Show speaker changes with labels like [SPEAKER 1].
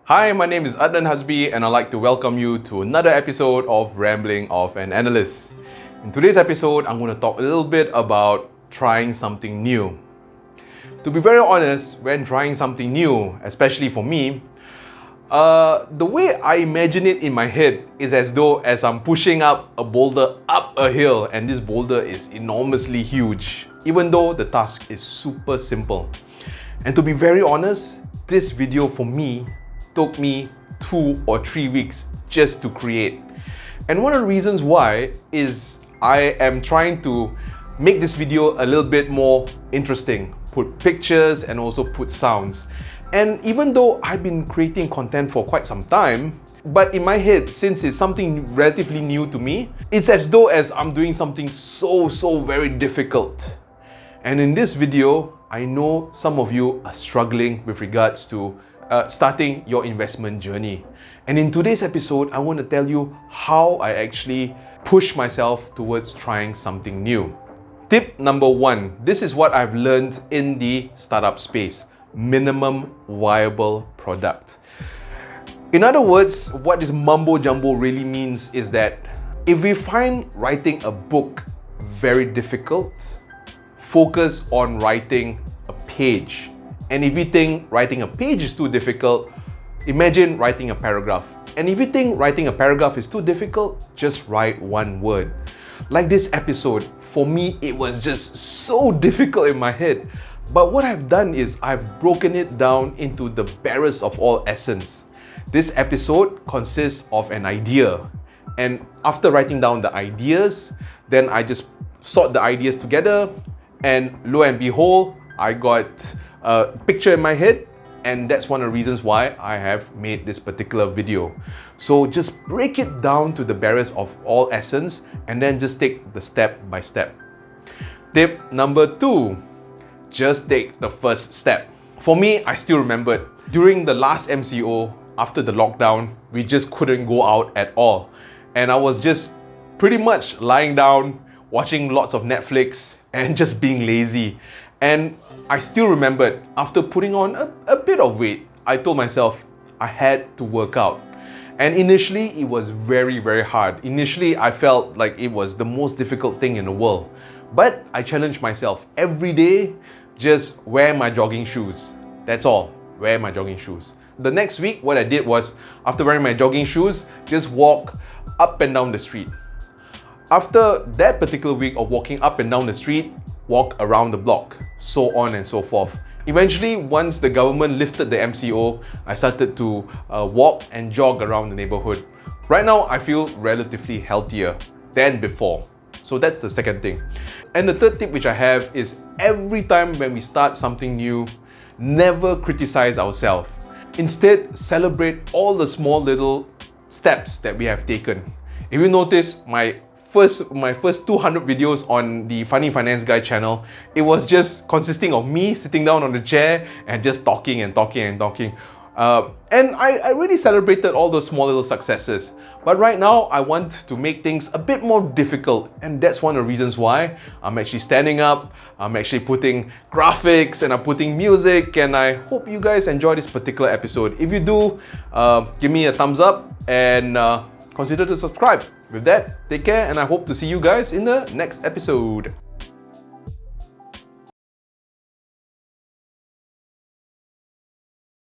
[SPEAKER 1] Hi, my name is Adnan Hasbi and I'd like to welcome you to another episode of Rambling of an Analyst. In today's episode, I'm going to talk a little bit about trying something new. To be very honest, when trying something new, especially for me, the way I imagine it in my head is as though as I'm pushing up a boulder up a hill and this boulder is enormously huge, even though the task is super simple. And to be very honest, this video for me took me 2 or 3 weeks just to create. And one of the reasons why is I am trying to make this video a little bit more interesting, put pictures and also put sounds. And even though I've been creating content for quite some time, but in my head, since it's something relatively new to me, it's as though as I'm doing something so very difficult. And in this video, I know some of you are struggling with regards to starting your investment journey. And in today's episode, I want to tell you how I actually push myself towards trying something new. Tip number 1, this is what I've learned in the startup space: minimum viable product. In other words, what this Mumbo Jumbo really means is that if we find writing a book very difficult, focus on writing a page. And if you think writing a page is too difficult, imagine writing a paragraph. And if you think writing a paragraph is too difficult, just write one word. Like this episode, for me, it was just so difficult in my head. But what I've done is I've broken it down into the barest of all essence. This episode consists of an idea. And after writing down the ideas, then I just sort the ideas together. And lo and behold, I got a picture in my head, and that's one of the reasons why I have made this particular video. So just break it down to the barest of all essence and then just take the step by step. Tip number 2, just take the first step. For me, I still remembered during the last MCO, after the lockdown, we just couldn't go out at all. And I was just pretty much lying down, watching lots of Netflix and just being lazy. And I still remembered, after putting on a bit of weight, I told myself I had to work out. And initially, it was very hard. Initially, I felt like it was the most difficult thing in the world. But I challenged myself every day, just wear my jogging shoes. That's all, wear my jogging shoes. The next week, what I did was, after wearing my jogging shoes, just walk up and down the street. After that particular week of walking up and down the street, walk around the block, so on and so forth. Eventually, once the government lifted the MCO, I started to walk and jog around the neighborhood. Right now, I feel relatively healthier than before. So that's the second thing. And the third tip which I have is every time when we start something new, never criticize ourselves. Instead, celebrate all the small little steps that we have taken. If you notice, my first 200 videos on the Funny Finance Guy channel, it was just consisting of me sitting down on the chair and just talking. And I really celebrated all those small little successes. But right now, I want to make things a bit more difficult, and that's one of the reasons why I'm actually standing up, I'm actually putting graphics and I'm putting music, and I hope you guys enjoy this particular episode. If you do, give me a thumbs up and consider to subscribe. With that, take care, and I hope to see you guys in the next episode.